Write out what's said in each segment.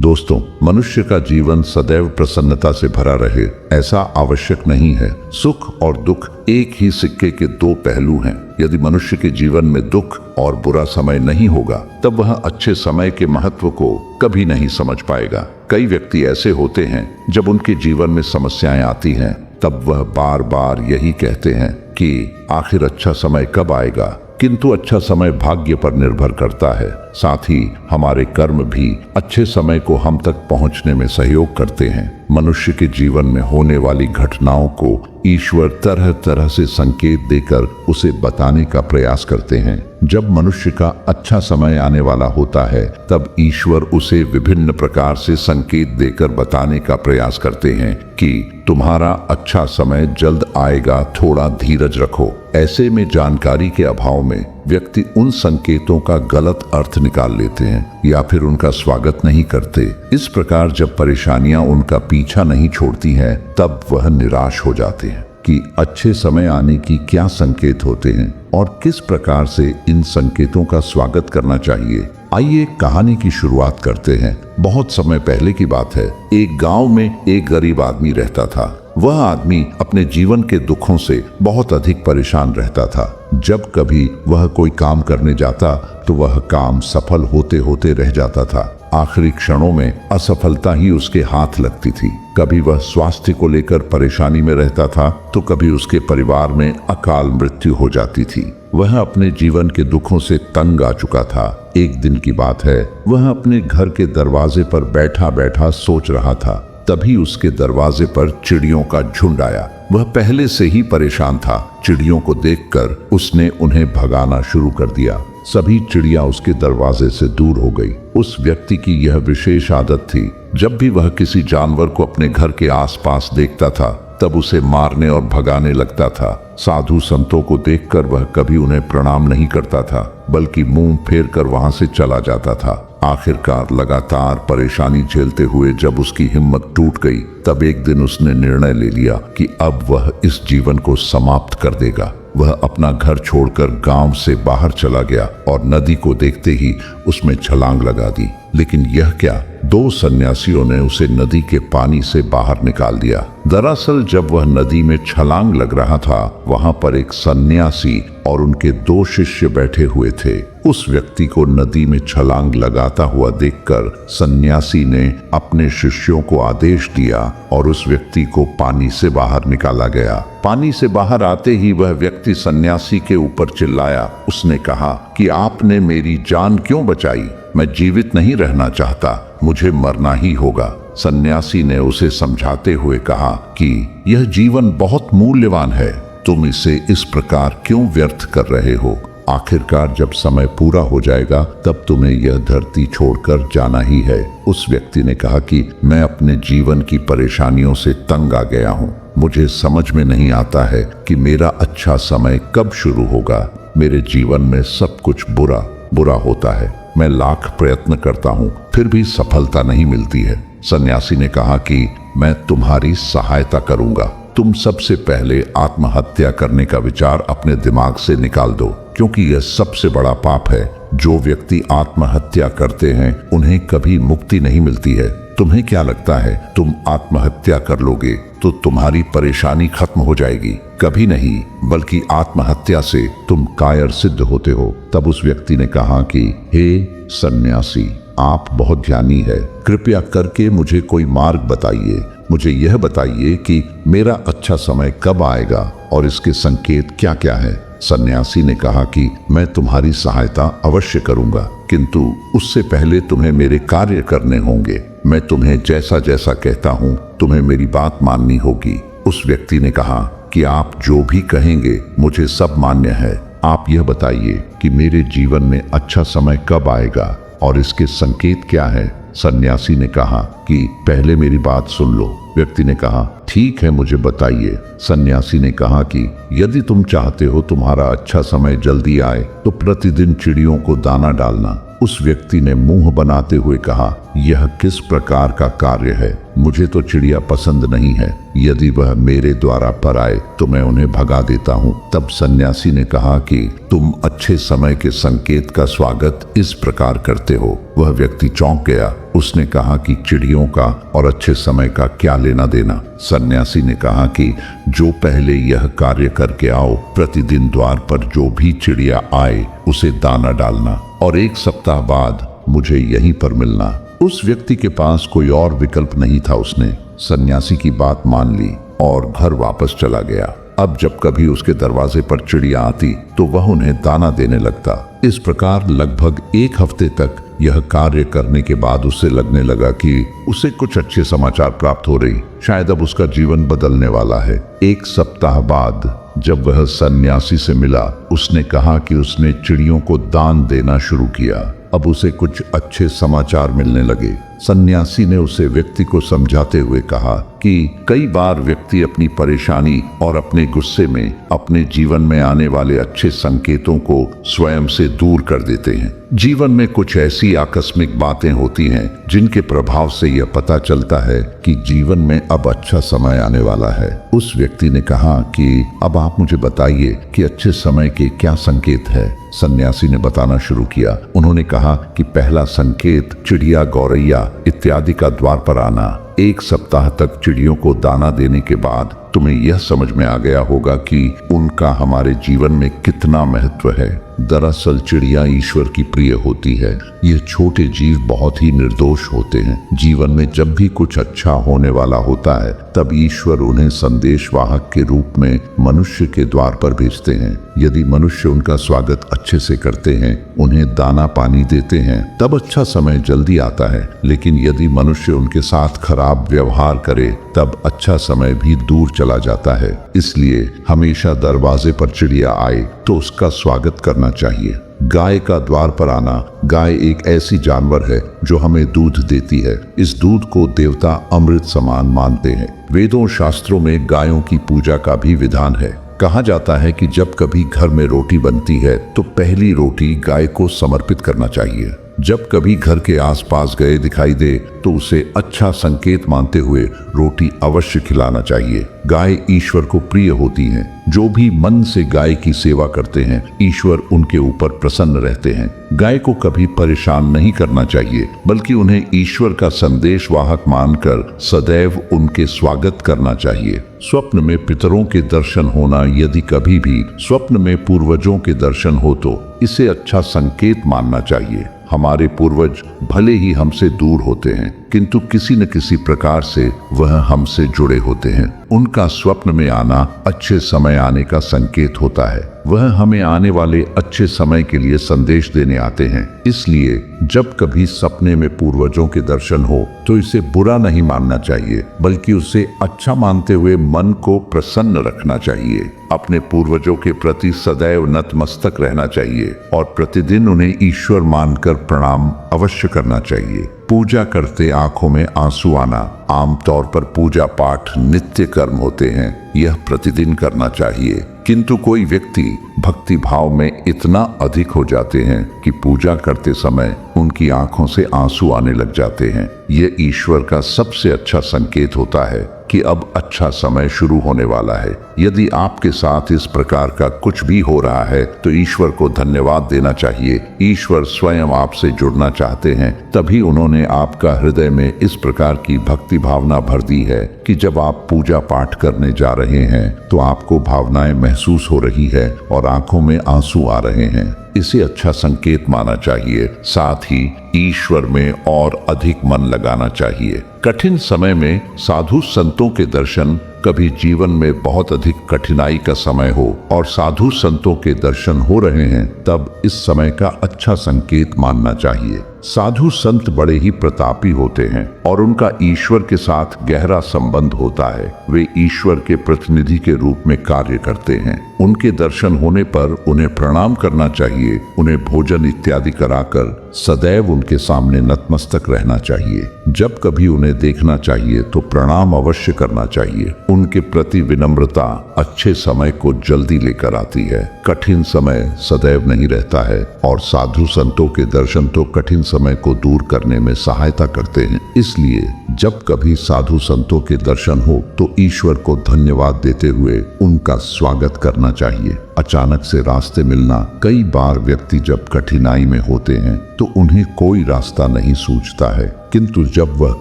दोस्तों, मनुष्य का जीवन सदैव प्रसन्नता से भरा रहे ऐसा आवश्यक नहीं है। सुख और दुख एक ही सिक्के के दो पहलू हैं। यदि मनुष्य के जीवन में दुख और बुरा समय नहीं होगा तब वह अच्छे समय के महत्व को कभी नहीं समझ पाएगा। कई व्यक्ति ऐसे होते हैं जब उनके जीवन में समस्याएं आती हैं तब वह बार बार यही कहते हैं कि आखिर अच्छा समय कब आएगा, किंतु अच्छा समय भाग्य पर निर्भर करता है। साथ ही हमारे कर्म भी अच्छे समय को हम तक पहुंचने में सहयोग करते हैं। मनुष्य के जीवन में होने वाली घटनाओं को ईश्वर तरह तरह से संकेत देकर उसे बताने का प्रयास करते हैं। जब मनुष्य का अच्छा समय आने वाला होता है तब ईश्वर उसे विभिन्न प्रकार से संकेत देकर बताने का प्रयास करते हैं कि तुम्हारा अच्छा समय जल्द आएगा, थोड़ा धीरज रखो। ऐसे में जानकारी के अभाव में व्यक्ति उन संकेतों का गलत अर्थ निकाल लेते हैं या फिर उनका स्वागत नहीं करते। इस प्रकार जब परेशानियां उनका पीछा नहीं छोड़ती हैं तब वह निराश हो जाते हैं कि अच्छे समय आने की क्या संकेत होते हैं और किस प्रकार से इन संकेतों का स्वागत करना चाहिए। आइए कहानी की शुरुआत करते हैं। बहुत समय पहले की बात है। एक गांव में एक गरीब आदमी रहता था। वह आदमी अपने जीवन के दुखों से बहुत अधिक परेशान रहता था। जब कभी वह कोई काम करने जाता तो वह काम सफल होते होते रह जाता था। आखिरी क्षणों में असफलता ही उसके हाथ लगती थी। कभी वह स्वास्थ्य को लेकर परेशानी में रहता था तो कभी उसके परिवार में अकाल मृत्यु हो जाती थी। वह अपने जीवन के दुखों से तंग आ चुका था। एक दिन की बात है, वह अपने घर के दरवाजे पर बैठा बैठा सोच रहा था। तभी उसके दरवाजे पर चिड़ियों का झुंड आया। वह पहले से ही परेशान था। चिड़ियों को देखकर उसने उन्हें भगाना शुरू कर दिया। सभी चिड़िया उसके दरवाजे से दूर हो गई। उस व्यक्ति की यह विशेष आदत थी, जब भी वह किसी जानवर को अपने घर के आसपास देखता था तब उसे मारने और भगाने लगता था। साधु संतों को देखकर वह कभी उन्हें प्रणाम नहीं करता था, बल्कि मुंह फेर कर वहां से चला जाता था। आखिरकार लगातार परेशानी झेलते हुए जब उसकी हिम्मत टूट गई तब एक दिन उसने निर्णय ले लिया कि अब वह इस जीवन को समाप्त कर देगा। वह अपना घर छोड़कर गांव से बाहर चला गया और नदी को देखते ही उसमें छलांग लगा दी। लेकिन यह क्या, दो सन्यासियों ने उसे नदी के पानी से बाहर निकाल दिया। दरअसल जब वह नदी में छलांग लग रहा था वहां पर एक सन्यासी और उनके दो शिष्य बैठे हुए थे। उस व्यक्ति को नदी में छलांग लगाता हुआ देखकर सन्यासी ने अपने शिष्यों को आदेश दिया और उस व्यक्ति को पानी से बाहर निकाला गया। पानी से बाहर आते ही वह व्यक्ति सन्यासी के ऊपर चिल्लाया। उसने कहा कि आपने मेरी जान क्यों बचाई? मैं जीवित नहीं रहना चाहता, मुझे मरना ही होगा। सन्यासी ने उसे समझाते हुए कहा कि यह जीवन बहुत मूल्यवान है, तुम इसे इस प्रकार क्यों व्यर्थ कर रहे हो? आखिरकार जब समय पूरा हो जाएगा तब तुम्हें यह धरती छोड़कर जाना ही है। उस व्यक्ति ने कहा कि मैं अपने जीवन की परेशानियों से तंग आ गया हूँ। मुझे समझ में नहीं आता है कि मेरा अच्छा समय कब शुरू होगा। मेरे जीवन में सब कुछ बुरा बुरा होता है। मैं लाख प्रयत्न करता हूँ फिर भी सफलता नहीं मिलती है। सन्यासी ने कहा कि मैं तुम्हारी सहायता करूंगा। तुम सबसे पहले आत्महत्या करने का विचार अपने दिमाग से निकाल दो, क्योंकि यह सबसे बड़ा पाप है। जो व्यक्ति आत्महत्या करते हैं उन्हें कभी मुक्ति नहीं मिलती है। तुम्हें क्या लगता है तुम आत्महत्या कर लोगे तो तुम्हारी परेशानी खत्म हो जाएगी? कभी नहीं, बल्कि आत्महत्या से तुम कायर सिद्ध होते हो। तब उस व्यक्ति ने कहा कि हे सन्यासी, आप बहुत ज्ञानी है, कृपया करके मुझे कोई मार्ग बताइए। मुझे यह बताइए कि मेरा अच्छा समय कब आएगा और इसके संकेत क्या क्या है। सन्यासी ने कहा कि मैं तुम्हारी सहायता अवश्य करूंगा, किंतु उससे पहले तुम्हें मेरे कार्य करने होंगे। मैं तुम्हें जैसा जैसा कहता हूँ तुम्हें मेरी बात माननी होगी। उस व्यक्ति ने कहा कि आप जो भी कहेंगे मुझे सब मान्य है। आप यह बताइए कि मेरे जीवन में अच्छा समय कब आएगा और इसके संकेत क्या है। सन्यासी ने कहा कि पहले मेरी बात सुन लो। व्यक्ति ने कहा ठीक है, मुझे बताइए। सन्यासी ने कहा कि यदि तुम चाहते हो तुम्हारा अच्छा समय जल्दी आए तो प्रतिदिन चिड़ियों को दाना डालना। उस व्यक्ति ने मुंह बनाते हुए कहा, यह किस प्रकार का कार्य है? मुझे तो चिड़िया पसंद नहीं है। यदि वह मेरे द्वारा पर आए तो मैं उन्हें भगा देता हूँ। तब सन्यासी ने कहा कि तुम अच्छे समय के संकेत का स्वागत इस प्रकार करते हो। वह व्यक्ति चौंक गया। उसने कहा कि चिड़ियों का और अच्छे समय का क्या लेना देना? सन्यासी ने कहा कि जो पहले यह कार्य करके आओ, प्रतिदिन द्वार पर जो भी चिड़िया आए उसे दाना डालना और 1 सप्ताह बाद मुझे यहीं पर मिलना। उस व्यक्ति के पास कोई और विकल्प नहीं था। उसने सन्यासी की बात मान ली और घर वापस चला गया। अब जब कभी उसके दरवाजे पर चिड़िया आती तो वह उन्हें दाना देने लगता। इस प्रकार लगभग 1 हफ्ते तक यह कार्य करने के बाद उसे लगने लगा कि उसे कुछ अच्छे समाचार प्राप्त हो रही। शायद अब उसका जीवन बदलने वाला है। 1 सप्ताह बाद जब वह सन्यासी से मिला, उसने कहा कि उसने चिड़ियों को दान देना शुरू किया। अब उसे कुछ अच्छे समाचार मिलने लगे। सन्यासी ने उसे व्यक्ति को समझाते हुए कहा कि कई बार व्यक्ति अपनी परेशानी और अपने गुस्से में अपने जीवन में आने वाले अच्छे संकेतों को स्वयं से दूर कर देते हैं। जीवन में कुछ ऐसी आकस्मिक बातें होती हैं जिनके प्रभाव से यह पता चलता है कि जीवन में अब अच्छा समय आने वाला है। उस व्यक्ति ने कहा कि अब आप मुझे बताइए कि अच्छे समय के क्या संकेत है। सन्यासी ने बताना शुरू किया। उन्होंने कहा कि पहला संकेत चिड़िया, गौरैया इत्यादि का द्वार पर आना। 1 सप्ताह तक चिड़ियों को दाना देने के बाद तुम्हें यह समझ में आ गया होगा कि उनका हमारे जीवन में कितना महत्व है। दरअसल चिड़िया ईश्वर की प्रिय होती है। ये छोटे जीव बहुत ही निर्दोष होते हैं। जीवन में जब भी कुछ अच्छा होने वाला होता है तब ईश्वर उन्हें संदेशवाहक के रूप में मनुष्य के द्वार पर भेजते हैं। यदि मनुष्य उनका स्वागत अच्छे से करते हैं, उन्हें दाना पानी देते हैं, तब अच्छा समय जल्दी आता है। लेकिन यदि मनुष्य उनके साथ खराब व्यवहार करे तब अच्छा समय भी दूर चला जाता है। इसलिए हमेशा दरवाजे पर चिड़िया आए तो उसका स्वागत करना चाहिए। गाय का द्वार पर आना। गाय एक ऐसी जानवर है जो हमें दूध देती है। इस दूध को देवता अमृत समान मानते हैं। वेदों और शास्त्रों में गायों की पूजा का भी विधान है। कहा जाता है कि जब कभी घर में रोटी बनती है तो पहली रोटी गाय को समर्पित करना चाहिए। जब कभी घर के आसपास गए दिखाई दे तो उसे अच्छा संकेत मानते हुए रोटी अवश्य खिलाना चाहिए। गाय ईश्वर को प्रिय होती हैं। जो भी मन से गाय की सेवा करते हैं, ईश्वर उनके ऊपर प्रसन्न रहते हैं। गाय को कभी परेशान नहीं करना चाहिए, बल्कि उन्हें ईश्वर का संदेशवाहक मानकर सदैव उनके स्वागत करना चाहिए। स्वप्न में पितरों के दर्शन होना। यदि कभी भी स्वप्न में पूर्वजों के दर्शन हो तो इसे अच्छा संकेत मानना चाहिए। हमारे पूर्वज भले ही हमसे दूर होते हैं, किंतु किसी न किसी प्रकार से वह हमसे जुड़े होते हैं। उनका स्वप्न में आना अच्छे समय आने का संकेत होता है। वह हमें आने वाले अच्छे समय के लिए संदेश देने आते हैं। इसलिए जब कभी सपने में पूर्वजों के दर्शन हो तो इसे बुरा नहीं मानना चाहिए, बल्कि उसे अच्छा मानते हुए मन को प्रसन्न रखना चाहिए। अपने पूर्वजों के प्रति सदैव नतमस्तक रहना चाहिए और प्रतिदिन उन्हें ईश्वर मानकर प्रणाम अवश्य करना चाहिए। पूजा करते आंखों में आंसू आना। आमतौर पर पूजा पाठ नित्य कर्म होते हैं, यह प्रतिदिन करना चाहिए। किंतु कोई व्यक्ति भक्ति भाव में इतना अधिक हो जाते हैं कि पूजा करते समय उनकी आंखों से आंसू आने लग जाते हैं। यह ईश्वर का सबसे अच्छा संकेत होता है कि अब अच्छा समय शुरू होने वाला है। यदि आपके साथ इस प्रकार का कुछ भी हो रहा है तो ईश्वर को धन्यवाद देना चाहिए। ईश्वर स्वयं आपसे जुड़ना चाहते हैं, तभी उन्होंने आपका हृदय में इस प्रकार की भक्ति भावना भर दी है कि जब आप पूजा पाठ करने जा रहे हैं तो आपको भावनाएं महसूस हो रही है और आंखों में आंसू आ रहे हैं। इसे अच्छा संकेत माना चाहिए। साथ ही ईश्वर में और अधिक मन लगाना चाहिए। कठिन समय में साधु संतों के दर्शन। कभी जीवन में बहुत अधिक कठिनाई का समय हो और साधु संतों के दर्शन हो रहे हैं, तब इस समय का अच्छा संकेत मानना चाहिए। साधु संत बड़े ही प्रतापी होते हैं और उनका ईश्वर के साथ गहरा संबंध होता है। वे ईश्वर के प्रतिनिधि के रूप में कार्य करते हैं। उनके दर्शन होने पर उन्हें प्रणाम करना चाहिए। उन्हें भोजन इत्यादि कराकर सदैव उनके सामने नतमस्तक रहना चाहिए। जब कभी उन्हें देखना चाहिए तो प्रणाम अवश्य करना चाहिए। उनके प्रति विनम्रता अच्छे समय को जल्दी लेकर आती है। कठिन समय सदैव नहीं रहता है और साधु संतों के दर्शन तो कठिन समय को दूर करने में सहायता करते हैं। इसलिए जब कभी साधु संतों के दर्शन हो तो ईश्वर को धन्यवाद देते हुए उनका स्वागत करना चाहिए। अचानक से रास्ते मिलना, कई बार व्यक्ति जब कठिनाई में होते हैं तो उन्हें कोई रास्ता नहीं सूझता है, किंतु जब वह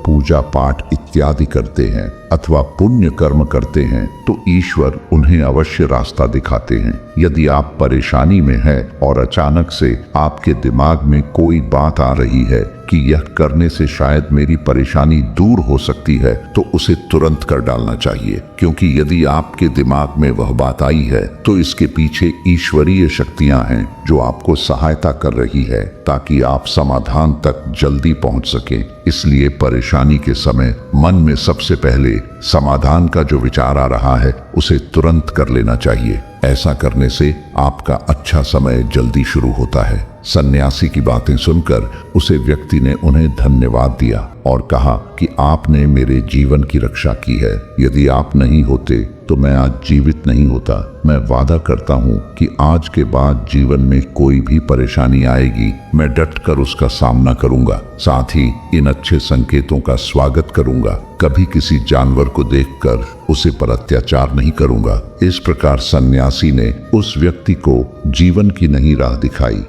पूजा पाठ इत्यादि करते हैं अथवा पुण्य कर्म करते हैं तो ईश्वर उन्हें अवश्य रास्ता दिखाते हैं। यदि आप परेशानी में हैं और अचानक से आपके दिमाग में कोई बात आ रही है कि यह करने से शायद मेरी परेशानी दूर हो सकती है, तो उसे तुरंत कर डालना चाहिए, क्योंकि यदि आपके दिमाग में वह बात आई है तो इसके पीछे ईश्वरीय शक्तियां हैं जो आपको सहायता कर रही है ताकि आप समाधान तक जल्दी पहुंच सकें। इसलिए परेशानी के समय मन में सबसे पहले समाधान का जो विचार आ रहा है उसे तुरंत कर लेना चाहिए। ऐसा करने से आपका अच्छा समय जल्दी शुरू होता है। सन्यासी की बातें सुनकर उसे व्यक्ति ने उन्हें धन्यवाद दिया और कहा कि आपने मेरे जीवन की रक्षा की है। यदि आप नहीं होते तो मैं आज जीवित नहीं होता। मैं वादा करता हूँ कि आज के बाद जीवन में कोई भी परेशानी आएगी, मैं डटकर उसका सामना करूंगा। साथ ही इन अच्छे संकेतों का स्वागत करूंगा। कभी किसी जानवर को देखकर उसे पर अत्याचार नहीं करूंगा। इस प्रकार सन्यासी ने उस व्यक्ति को जीवन की नई राह दिखाई